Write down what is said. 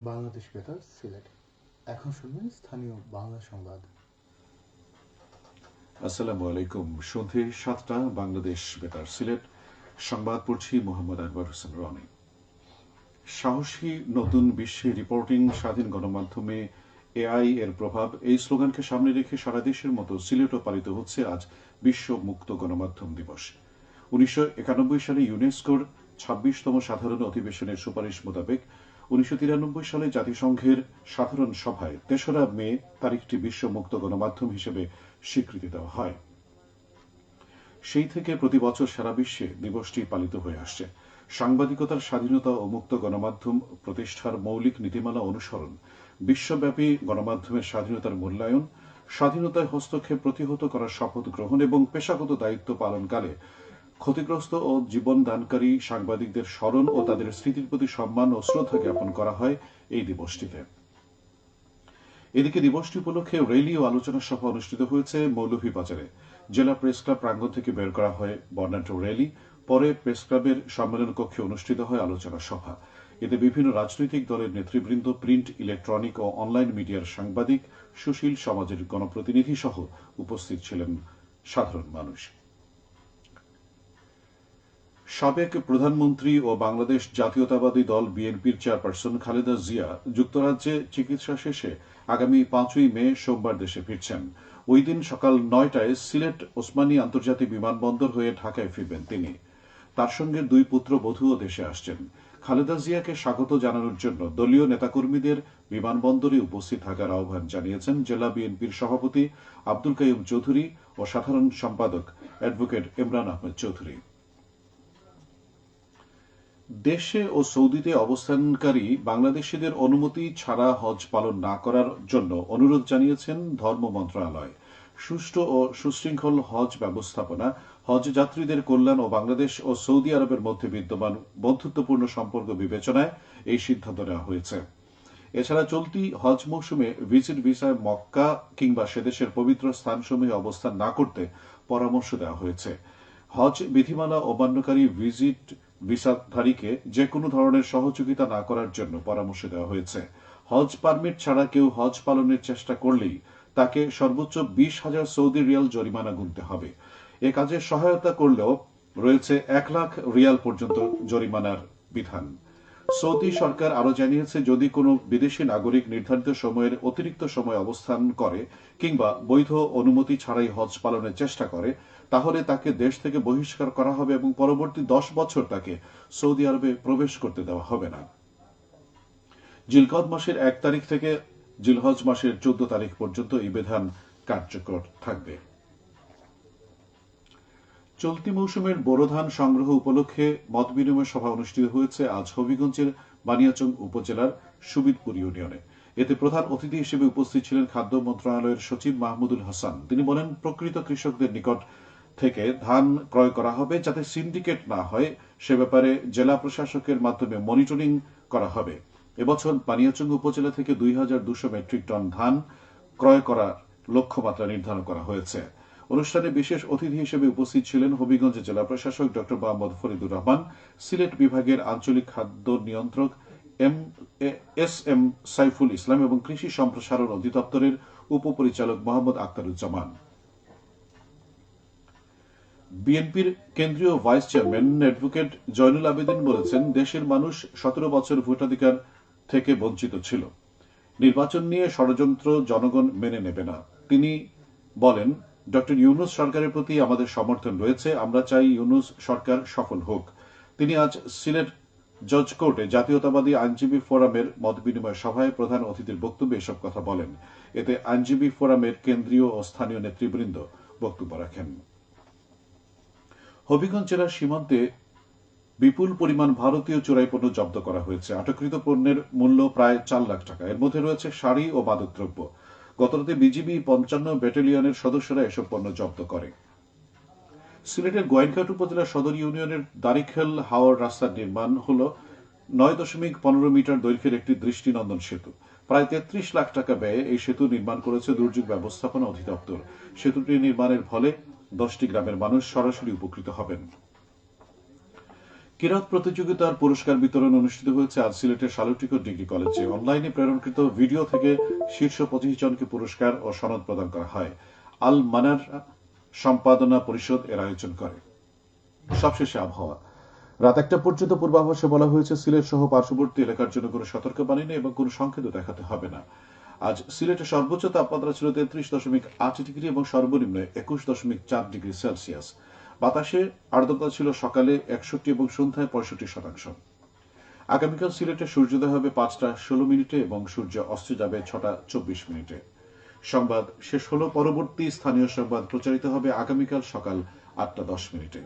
বাংলাদেশ বেতার সিলেট। এখন শুনবেন স্থানীয় বাংলা সংবাদ। আসসালামু আলাইকুম। সন্ধে 7টা, বাংলাদেশ বেতার সিলেট সংবাদ পড়ছি মোহাম্মদ আকবর হোসেন রনি। সাহসী নতুন বিশ্বে রিপোর্টিং, স্বাধীন গণমাধ্যমে এআই এর প্রভাব, এই স্লোগানকে সামনে রেখে সারা দেশের মতো সিলেটও পালিত হচ্ছে আজ বিশ্ব মুক্ত গণমাধ্যম দিবস। 1991 সালে ইউনেস্কোর 26তম সাধারণ অধিবেশনের সুপারিশ মোতাবেক 1993 সালে জাতিসংঘের সাধারণ সভায় 3রা মে তারিখটি বিশ্ব মুক্ত গণমাধ্যম হিসেবে স্বীকৃতি দেওয়া হয়। সেই থেকে প্রতি বছর সারা বিশ্বে দিবসটি পালিত হয়ে আসছে। সাংবাদিকতার স্বাধীনতা ও মুক্ত গণমাধ্যম প্রতিষ্ঠার মৌলিক নীতিমালা অনুসরণ, বিশ্বব্যাপী গণমাধ্যমের স্বাধীনতার মূল্যায়ন, স্বাধীনতায় হস্তক্ষেপ প্রতিহত করার শপথ গ্রহণ এবং পেশাগত দায়িত্ব পালনকালে ক্ষতিগ্রস্ত ও জীবনদানকারী সাংবাদিকদের স্মরণ ও তাদের স্মৃতির প্রতি সম্মান ও শ্রদ্ধা জ্ঞাপন করা হয় এই দিবসটিতে। এদিকে দিবসটি উপলক্ষে র্যালি ও আলোচনা সভা অনুষ্ঠিত হয়েছে মৌলভীবাজারে। জেলা প্রেস ক্লাব প্রাঙ্গণ থেকে বের করা হয় বর্ণাঢ্য র্যালি। পরে প্রেস ক্লাবের সম্মেলন কক্ষে অনুষ্ঠিত হয় আলোচনা সভা। এতে বিভিন্ন রাজনৈতিক দলের নেতৃবৃন্দ, প্রিন্ট, ইলেকট্রনিক ও অনলাইন মিডিয়ার সাংবাদিক, সুশীল সমাজের গণপ্রতিনিধি সহ উপস্থিত ছিলেন সাধারণ মানুষ। সাবেক প্রধানমন্ত্রী ও বাংলাদেশ জাতীয়তাবাদী দল বিএনপির চেয়ারপারসন খালেদা জিয়া যুক্তরাজ্যে চিকিৎসা শেষে আগামী 5ই মে সোমবার দেশে ফিরছেন। ওই দিন সকাল 9টায় সিলেট ওসমানী আন্তর্জাতিক বিমানবন্দর হয়ে ঢাকায় ফিরবেন তিনি। তার সঙ্গে 2 পুত্রবধূও দেশে আসছেন। খালেদা জিয়াকে স্বাগত জানানোর জন্য দলীয় নেতাকর্মীদের বিমানবন্দরে উপস্থিত থাকার আহ্বান জানিয়েছেন জেলা বিএনপির সভাপতি আব্দুল কাইয়ুম চৌধুরী ও সাধারণ সম্পাদক অ্যাডভোকেট ইমরান আহমেদ চৌধুরী। দেশে ও সৌদিতে অবস্থানকারী বাংলাদেশিদের অনুমতি ছাড়া হজ পালন না করার জন্য অনুরোধ জানিয়েছেন ধর্ম মন্ত্রণালয়। সুষ্ঠু ও সুশৃঙ্খল হজ ব্যবস্থাপনা, হজ যাত্রীদের কল্যাণ ও বাংলাদেশ ও সৌদি আরবের মধ্যে বিদ্যমান বন্ধুত্বপূর্ণ সম্পর্ক বিবেচনায় এই সিদ্ধান্ত নেওয়া হয়েছে। এছাড়া চলতি হজ মৌসুমে ভিজিট ভিসায় মক্কা কিংবা সেদেশের পবিত্র স্থানসমূহে অবস্থান না করতে পরামর্শ দেওয়া হয়েছে। হজ বিধিমালা অমান্যকারী ভিজিট ভিসাধারীকে যে কোনো ধরনের সহযোগিতা না করার জন্য পরামর্শ দেওয়া হয়েছে। হজ পারমিট ছাড়া কেউ হজ পালনের চেষ্টা করলেই তাকে সর্বোচ্চ 20,000 সৌদি রিয়াল জরিমানা গুনতে হবে। এ কাজে সহায়তা করলেও রয়েছে 1 লাখ রিয়াল পর্যন্ত জরিমানার বিধান। সৌদি সরকার আরও জানিয়েছে, যদি কোনো বিদেশি নাগরিক নির্ধারিত সময়ের অতিরিক্ত সময় অবস্থান করে কিংবা বৈধ অনুমতি ছাড়াই হজ পালনের চেষ্টা করে, তাহলে তাকে দেশ থেকে বহিষ্কার করা হবে এবং পরবর্তী 10 বছর তাকে সৌদি আরবে প্রবেশ করতে দেওয়া হবে না। জিলকদ মাসের 1 তারিখ থেকে জিলহজ মাসের 14 তারিখ পর্যন্ত এই বিধান কার্যকর থাকবে। চলতি মৌসুমের বোরো ধান সংগ্রহ উপলক্ষে মতবিনিময় সভা অনুষ্ঠিত হয়েছে আজ হবিগঞ্জের বানিয়াচং উপজেলার সুবিদপুর ইউনিয়নে। এতে প্রধান অতিথি হিসেবে উপস্থিত ছিলেন খাদ্য মন্ত্রণালয়ের সচিব মাহমুদুল হাসান। তিনি বলেন, প্রকৃত কৃষকদের নিকট থেকে ধান ক্রয় করা হবে, যাতে সিন্ডিকেট না হয় সে ব্যাপারে জেলা প্রশাসকের মাধ্যমে মনিটরিং করা হবে। এবছর বানিয়াচং উপজেলা থেকে 2,200 মেট্রিক টন ধান ক্রয় করার লক্ষ্যমাত্রা নির্ধারণ করা হয়েছে। অনুষ্ঠানে বিশেষ অতিথি হিসেবে উপস্থিত ছিলেন হবিগঞ্জ জেলা প্রশাসক ড মোহাম্মদ ফরিদুর রহমান, সিলেট বিভাগের আঞ্চলিক খাদ্য নিয়ন্ত্রক এস.এম. সাইফুল ইসলাম এবং কৃষি সম্প্রসারণ অধিদপ্তরের উপপরিচালক মোহাম্মদ আখতারুজ্জামান। বিএনপির কেন্দ্রীয় vice chairman advocate Zainul Abedin বলেছেন, দেশের মানুষ 17 বছর ভোটাধিকার থেকে বঞ্চিত ছিল। নির্বাচন নিয়ে ষড়যন্ত্র জনগণ মেনে নেবে না। তিনি বলেন, ড ইউনূস সরকারের প্রতি আমাদের সমর্থন রয়েছে, আমরা চাই ইউনূস সরকার সফল হোক। তিনি আজ সিলেট জজ কোর্টে জাতীয়তাবাদী আইনজীবী ফোরামের মতবিনিময় সভায় প্রধান অতিথির বক্তব্যে এসব কথা বলেন। এতে আইনজীবী ফোরামের কেন্দ্রীয় ও স্থানীয় নেতৃবৃন্দ বক্তব্য রাখেন। হবিগঞ্জ জেলার সীমান্তে বিপুল পরিমাণ ভারতীয় চোরাই পণ্য জব্দ করা হয়েছে। আটককৃত পণ্যের মূল্য প্রায় 4 লাখ টাকা। এর মধ্যে রয়েছে শাড়ি ও মাদকদ্রব্য। গতরাতে বিজিবি 55 ব্যাটালিয়নের সদস্যরা এসব পণ্য জব্দ করে। সিলেটের গোয়াইনঘাট উপজেলার সদর ইউনিয়নের দারিখেল হাওর রাস্তার নির্মাণ হল 9.15 মিটার দৈর্ঘ্যের একটি দৃষ্টিনন্দন সেতু। প্রায় 33 লাখ টাকা ব্যয়ে এই সেতু নির্মাণ করেছে দুর্যোগ ব্যবস্থাপনা অধিদপ্তর। সেতুটি নির্মাণের ফলে 10টি গ্রামের মানুষ সরাসরি উপকৃত হবেন। কিরাত প্রতিযোগিতার পুরস্কার বিতরণ অনুষ্ঠিত হয়েছে আজ সিলেটের শালুটিকো ডিগ্রি কলেজে। অনলাইনে প্রেরণকৃত ভিডিও থেকে শীর্ষ 25 জনকে পুরস্কার ও সনদ প্রদান করা হয়। আল মানার সম্পাদনা পরিষদ এর আয়োজন করে। সবশেষে আবহাওয়া। রাত 1টা পর্যন্ত পূর্বাভাসে বলা হয়েছে সিলেট সহ পার্শ্ববর্তী এলাকার জন্য কোনো সতর্কবাণী নেই এবং কোনো সংকেত দেখাতে হবে না। আজ সিলেটের সর্বোচ্চ তাপমাত্রা ছিল 33.8 ডিগ্রি এবং সর্বনিম্ন 21.4 ডিগ্রি সেলসিয়াস। বাতাসে আর্দ্রতা ছিল সকালে 61 এবং সন্ধ্যায় 65%। আগামীকাল সিলেটে সূর্যোদয় হবে 5টা 16 মিনিটে এবং সূর্য অস্ত যাবে 6টা 24 মিনিটে। সংবাদ শেষ হলো। পরবর্তী স্থানীয় সংবাদ প্রচারিত হবে আগামীকাল সকাল 8টা 10 মিনিটে।